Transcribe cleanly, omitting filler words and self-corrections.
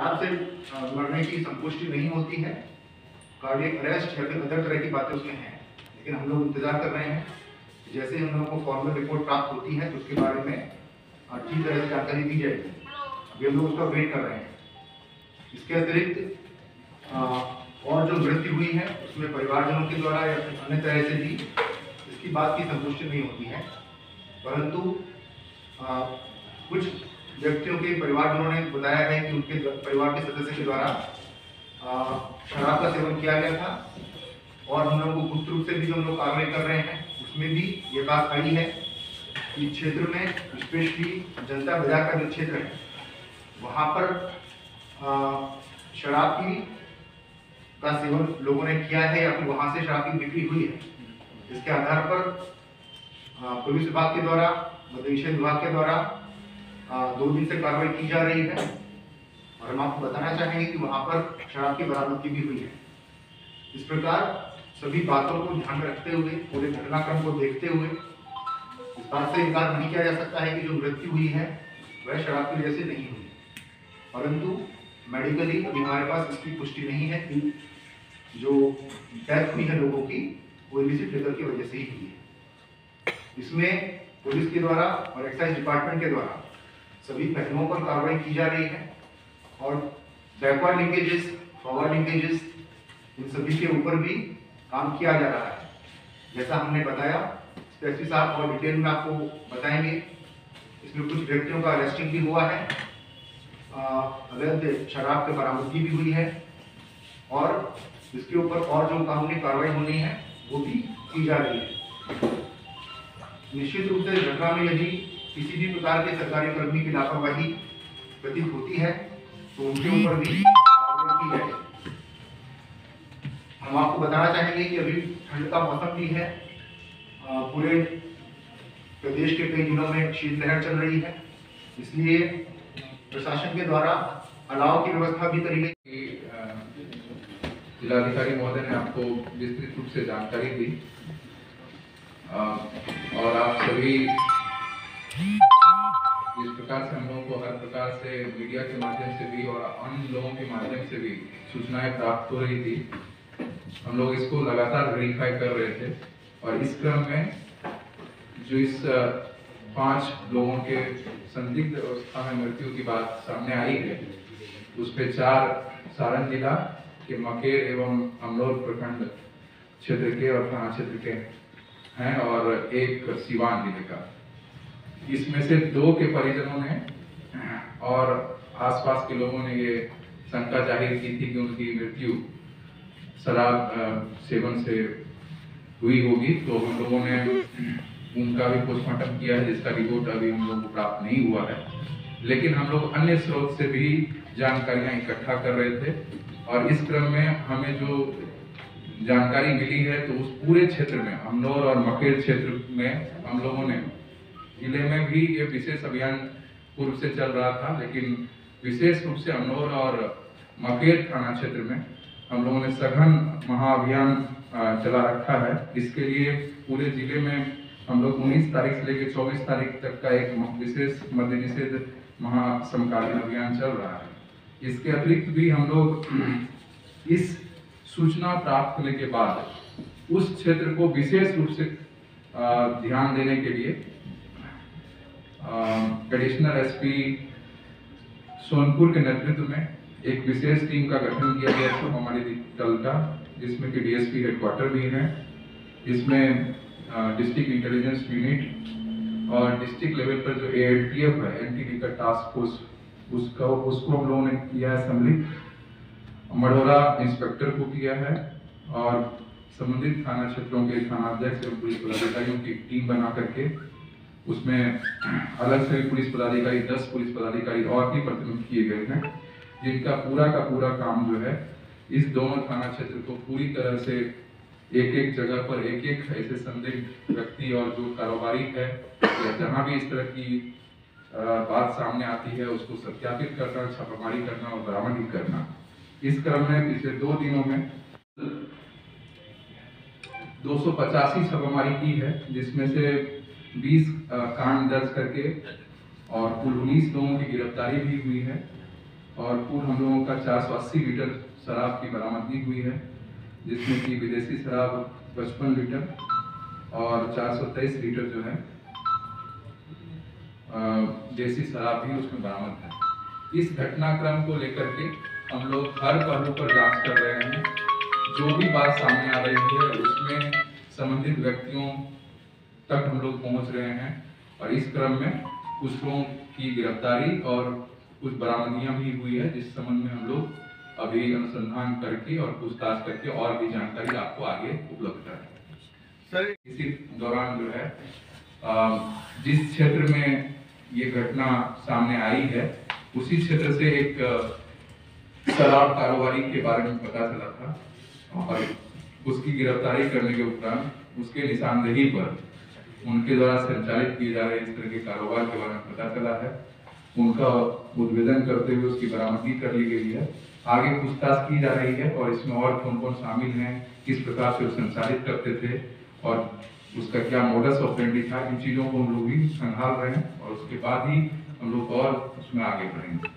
शराब से मरने की संपुष्टि नहीं होती है, कार्डियक अरेस्ट या फिर अदर तरह की बातें उसमें हैं, लेकिन हम लोग इंतजार कर रहे हैं। जैसे हम लोगों को फॉर्मल रिपोर्ट प्राप्त होती है तो उसके बारे में ठीक तरह से जानकारी दी जाएगी। अभी हम लोग उसका वेट कर रहे हैं। इसके अतिरिक्त और जो मृत्यु हुई है उसमें परिवारजनों के द्वारा या फिर अन्य तरह से भी इसकी बात की संतुष्टि नहीं होती है, परंतु कुछ व्यक्तियों के परिवारजनों ने बताया है कि उनके परिवार के सदस्य के द्वारा शराब का सेवन किया गया था और हम लोगों को गुप्त रूप से भी जो हम लोग कार्रवाई कर रहे हैं उसमें भी ये बात आई है कि क्षेत्र में स्पेशली जनता बाजार का जो क्षेत्र है वहाँ पर शराब की का सेवन लोगों ने किया है या फिर वहाँ से शराब की बिक्री हुई है। इसके आधार पर पुलिस विभाग के द्वारा, मद्य निषेध विभाग के द्वारा 2 दिन से कार्रवाई की जा रही है और हम आपको बताना चाहेंगे कि वहाँ पर शराब की बरामदगी भी हुई है। इस प्रकार सभी बातों को ध्यान में रखते हुए, पूरे घटनाक्रम को देखते हुए इस बात से इनकार नहीं किया जा सकता है कि जो मृत्यु हुई है वह शराब की वजह से नहीं हुई, परंतु मेडिकली अभी हमारे पास इसकी पुष्टि नहीं है कि जो डेथ हुई है लोगों की वो इलिसिट लिकर की वजह से ही हुई है। इसमें पुलिस के द्वारा और एक्साइज डिपार्टमेंट के द्वारा सभी पहलुओं पर कार्रवाई की जा रही है और बैकवर्ड लिंकेजेस, फॉरवर्ड लिंकेजेस, इन सभी के ऊपर भी काम किया जा रहा है। जैसा हमने बताया, एसपी साहब और डिटेल में आपको बताएंगे। इसमें कुछ व्यक्तियों का अरेस्टिंग भी हुआ है, अवैध शराब की बरामदगी भी हुई है और इसके ऊपर और जो कानूनी कार्रवाई होनी है वो भी की जा रही है। निश्चित रूप से घटना में यदि किसी भी प्रकार के सरकारी कर्मी की लापरवाही प्रतीत होती है तो उनके ऊपर भी कार्रवाई की जाएगी। हम आपको बताना चाहेंगे कि अभी ठंड का मौसम भी है, पूरे प्रदेश के कई जिलों में शीतलहर चल रही है, इसलिए प्रशासन के द्वारा अलाव की व्यवस्था भी करी गई। जिलाधिकारी महोदय ने आपको विस्तृत रूप से जानकारी दी और आप सभी जिस प्रकार से हम लोगों को हर प्रकार से मीडिया के माध्यम से भी और अन्य लोगों के माध्यम से भी सूचनाएं प्राप्त हो रही थी, हम लोग इसको लगातार वेरीफाई कर रहे थे और इस क्रम में जो इस 5 लोगों के संदिग्ध अवस्था में मृत्यु की बात सामने आई है उस पे 4 सारण जिला के मकेर एवं अमलोर प्रखंड क्षेत्र के और थाना क्षेत्र के हैं और 1 सीवान जिले का। इसमें से 2 के परिजनों ने और आसपास के लोगों ने ये शंका जाहिर की थी कि उनकी मृत्यु शराब सेवन से हुई होगी, तो हम लोगों ने उनका भी पोस्टमार्टम किया है जिसका रिपोर्ट अभी हम लोगों को प्राप्त नहीं हुआ है, लेकिन हम लोग अन्य स्रोत से भी जानकारियां इकट्ठा कर रहे थे और इस क्रम में हमें जो जानकारी मिली है तो उस पूरे क्षेत्र में अमनौर और मकेर क्षेत्र में हम लोगों ने, जिले में भी ये विशेष अभियान पूर्व से चल रहा था, लेकिन विशेष रूप से अमनौर और मकेर थाना क्षेत्र में हम लोगों ने सघन महाअभियान चला रखा है। इसके लिए पूरे जिले में हम लोग 19 तारीख से लेकर 24 तारीख तक का एक विशेष मद्य निषेध महासमकालीन अभियान चल रहा है। इसके अतिरिक्त भी हम लोग इस सूचना प्राप्त होने के बाद उस क्षेत्र को विशेष रूप से ध्यान देने के लिए एडिशनल एसपी सोनपुर के नेतृत्व में एक विशेष टीम का गठन किया गया था हमारे दल का, जिसमें कि डीएसपी हेडक्वार्टर भी है, जिसमें डिस्ट्रिक्ट इंटेलिजेंस यूनिट और डिस्ट्रिक्ट लेवल पर जो एएलटीएफ है, एंटी लिकर टास्क फोर्स, उसको हम लोगों ने किया है सम्मिलित, मढ़ौरा इंस्पेक्टर को किया है और संबंधित थाना क्षेत्रों के थानाध्यक्ष एवं पुलिस पदाधिकारियों की टीम बना करके उसमें अलग से पुलिस पदाधिकारी 10 पुलिस पदाधिकारी और भी प्रतिनियुक्त किए गए हैं, जिनका पूरा का पूरा काम जो है इस दोनों थाना क्षेत्र को पूरी तरह से एक जगह पर एक ऐसे संदिग्ध व्यक्ति और जो कारोबारी है या जहाँ भी इस तरह की बात सामने आती है उसको सत्यापित करना, छापामारी करना और बरामदगी करना। इस क्रम में पिछले 2 दिनों में 285 छापामारी की है, जिसमें से 20 कांड दर्ज करके और कुल 19 लोगों की गिरफ्तारी भी हुई है और कुल हम लोगों का 480 लीटर शराब की बरामदगी हुई है, जिसमें कि विदेशी शराब 55 लीटर और 423 लीटर जो है देसी शराब भी उसमें बरामद है। इस घटनाक्रम को लेकर के हम लोग हर पहलू पर जांच कर रहे हैं। जो भी बात सामने आ रही है उसमें संबंधित व्यक्तियों तक हम लोग पहुंच रहे हैं और इस क्रम में कुछ लोगों की गिरफ्तारी और कुछ बरामदगियां भी हुई है, जिस संबंध में हम लोग अभी अनुसंधान करके और पूछताछ करके और भी जानकारी आपको आगे उपलब्ध कराएंगे। सर, इसी दौरान जो है जिस क्षेत्र में ये घटना सामने आई है उसी क्षेत्र से एक शराब कारोबारी के बारे में पता चला था और उसकी गिरफ्तारी करने के उपरांत उसके निशानदेही पर उनके द्वारा संचालित किए जा रहे इस तरह के कारोबार के बारे में पता चला है। उनका उद्भेदन करते हुए उसकी बरामदगी कर ली गई है। आगे पूछताछ की जा रही है और इसमें और कौन कौन शामिल हैं, किस प्रकार से वो संचालित करते थे और उसका क्या मोडस ऑपरेंडी था, इन चीज़ों को हम लोग भी संभाल रहे हैं और उसके बाद ही हम लोग और उसमें आगे बढ़ेंगे।